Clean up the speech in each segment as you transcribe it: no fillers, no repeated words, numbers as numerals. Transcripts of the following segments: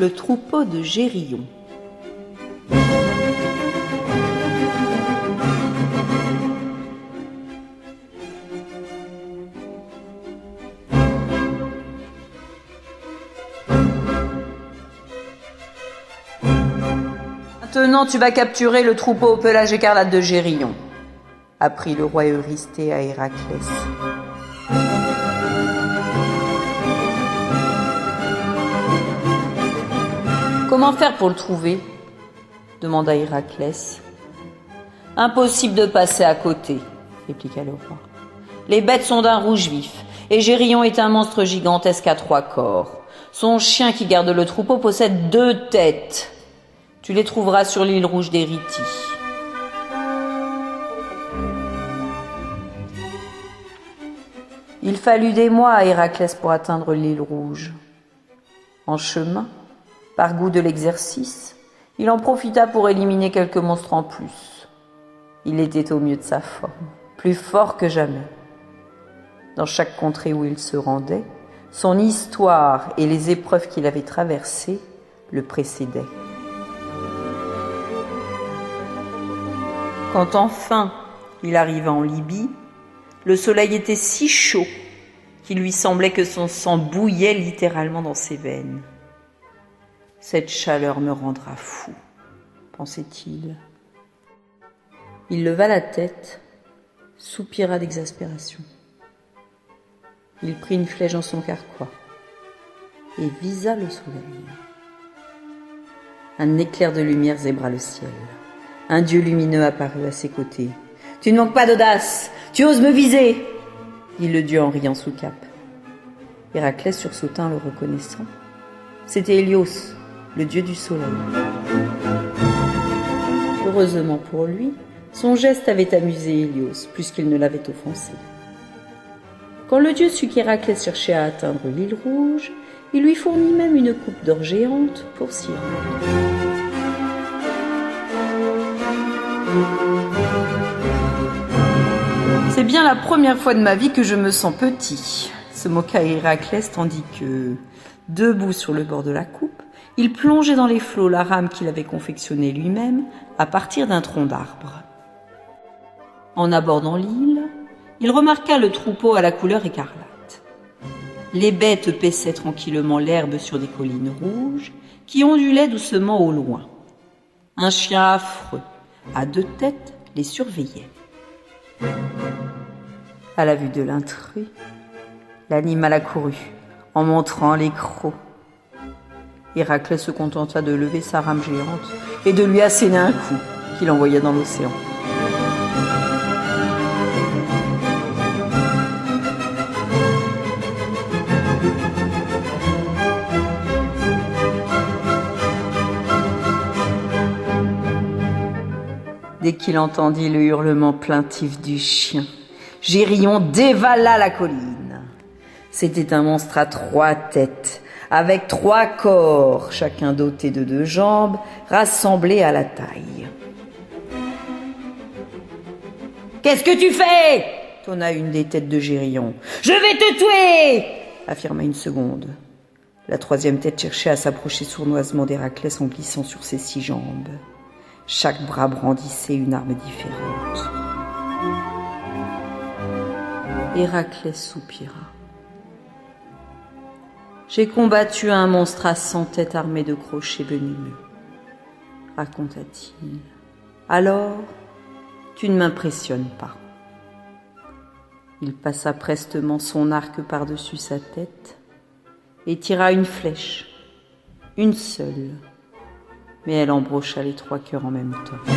Le troupeau de Gérillon. Maintenant, tu vas capturer le troupeau au pelage écarlate de Gérillon, apprit le roi Eurysthée à Héraclès. Comment faire pour le trouver ? Demanda Héraclès. Impossible de passer à côté, répliqua le roi. Les bêtes sont d'un rouge vif, et Gérillon est un monstre gigantesque à 3 corps. Son chien qui garde le troupeau possède 2 têtes. Tu les trouveras sur l'île rouge d'Érythie. Il fallut des mois à Héraclès pour atteindre l'île rouge. En chemin, par goût de l'exercice, il en profita pour éliminer quelques monstres en plus. Il était au mieux de sa forme, plus fort que jamais. Dans chaque contrée où il se rendait, son histoire et les épreuves qu'il avait traversées le précédaient. Quand enfin il arriva en Libye, le soleil était si chaud qu'il lui semblait que son sang bouillait littéralement dans ses veines. « Cette chaleur me rendra fou », pensait-il. Il leva la tête, soupira d'exaspération. Il prit une flèche dans son carquois et visa le soleil. Un éclair de lumière zébra le ciel. Un dieu lumineux apparut à ses côtés. « Tu ne manques pas d'audace, tu oses me viser !» dit le dieu en riant sous cape. Héraclès sursauta en le reconnaissant. C'était Hélios, le dieu du soleil. Heureusement pour lui, son geste avait amusé Hélios plus qu'il ne l'avait offensé. Quand le dieu sut qu'Héraclès cherchait à atteindre l'île rouge, il lui fournit même une coupe d'or géante pour s'y rendre. C'est bien la première fois de ma vie que je me sens petit, se moqua Héraclès tandis que, debout sur le bord de la coupe, il plongeait dans les flots la rame qu'il avait confectionnée lui-même à partir d'un tronc d'arbre. En abordant l'île, il remarqua le troupeau à la couleur écarlate. Les bêtes paissaient tranquillement l'herbe sur des collines rouges qui ondulaient doucement au loin. Un chien affreux, à 2 têtes, les surveillait. À la vue de l'intrus, l'animal accourut, en montrant les crocs. Héraclès se contenta de lever sa rame géante et de lui asséner un coup qu'il envoya dans l'océan. Dès qu'il entendit le hurlement plaintif du chien, Gérillon dévala la colline. C'était un monstre à 3 têtes, avec 3 corps, chacun doté de 2 jambes, rassemblés à la taille. « Qu'est-ce que tu fais ?» tonna une des têtes de Gérillon. « Je vais te tuer !» affirma une seconde. La 3e tête cherchait à s'approcher sournoisement d'Héraclès en glissant sur ses 6 jambes. Chaque bras brandissait une arme différente. Héraclès soupira. « J'ai combattu un monstre à 100 têtes armé de crochets venimeux, raconta-t-il. Alors, tu ne m'impressionnes pas. Il passa prestement son arc par-dessus sa tête et tira une flèche, une seule, mais elle embrocha les 3 cœurs en même temps.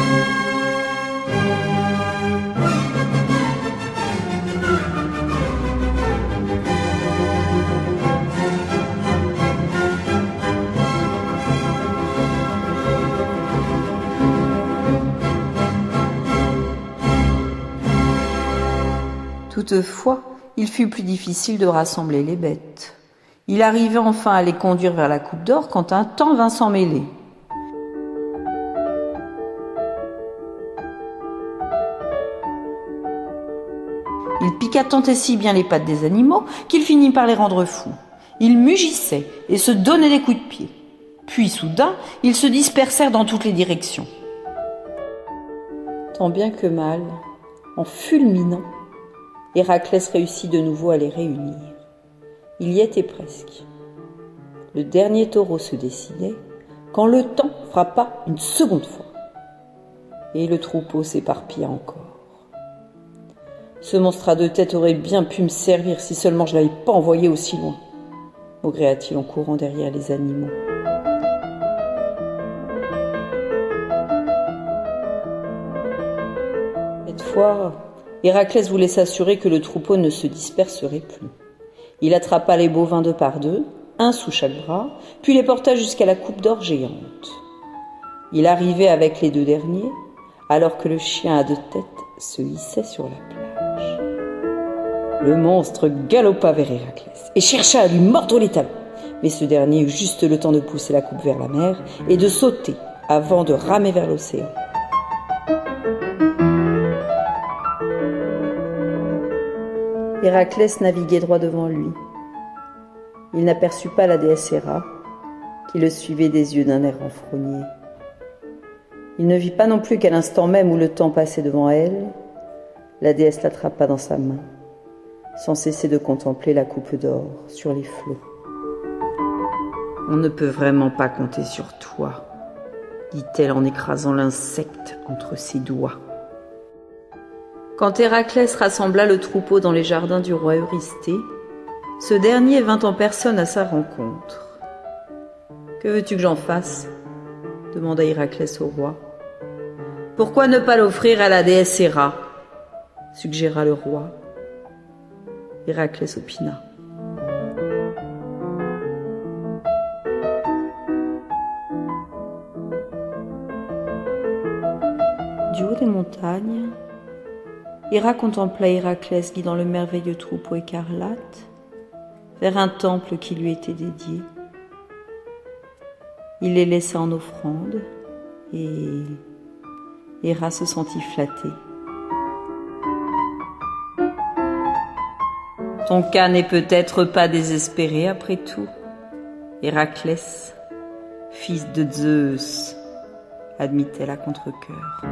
Toutefois, il fut plus difficile de rassembler les bêtes. Il arrivait enfin à les conduire vers la coupe d'or quand un taon vint s'en mêler. Il piqua tant et si bien les pattes des animaux qu'il finit par les rendre fous. Ils mugissaient et se donnaient des coups de pied. Puis soudain, ils se dispersèrent dans toutes les directions. Tant bien que mal, en fulminant, Héraclès réussit de nouveau à les réunir. Il y était presque. Le dernier taureau se décidait quand le temps frappa une seconde fois. Et le troupeau s'éparpilla encore. Ce monstre à deux têtes aurait bien pu me servir si seulement je ne l'avais pas envoyé aussi loin, maugréa-t-il en courant derrière les animaux. Cette fois, Héraclès voulait s'assurer que le troupeau ne se disperserait plus. Il attrapa les bovins deux par deux, un sous chaque bras, puis les porta jusqu'à la coupe d'or géante. Il arrivait avec les deux derniers, alors que le chien à deux têtes se hissait sur la plage. Le monstre galopa vers Héraclès et chercha à lui mordre les talons, mais ce dernier eut juste le temps de pousser la coupe vers la mer et de sauter avant de ramer vers l'océan. Héraclès naviguait droit devant lui. Il n'aperçut pas la déesse Héra, qui le suivait des yeux d'un air renfrogné. Il ne vit pas non plus qu'à l'instant même où le temps passait devant elle, la déesse l'attrapa dans sa main, sans cesser de contempler la coupe d'or sur les flots. « On ne peut vraiment pas compter sur toi, » dit-elle en écrasant l'insecte entre ses doigts. Quand Héraclès rassembla le troupeau dans les jardins du roi Eurysthée, ce dernier vint en personne à sa rencontre. « Que veux-tu que j'en fasse ?» demanda Héraclès au roi. « Pourquoi ne pas l'offrir à la déesse Héra ?» suggéra le roi. Héraclès opina. Du haut des montagnes, Héra contempla Héraclès guidant le merveilleux troupeau écarlate vers un temple qui lui était dédié. Il les laissa en offrande et Héra se sentit flattée. « Ton cas n'est peut-être pas désespéré après tout, Héraclès, fils de Zeus, admit-elle à contre-cœur.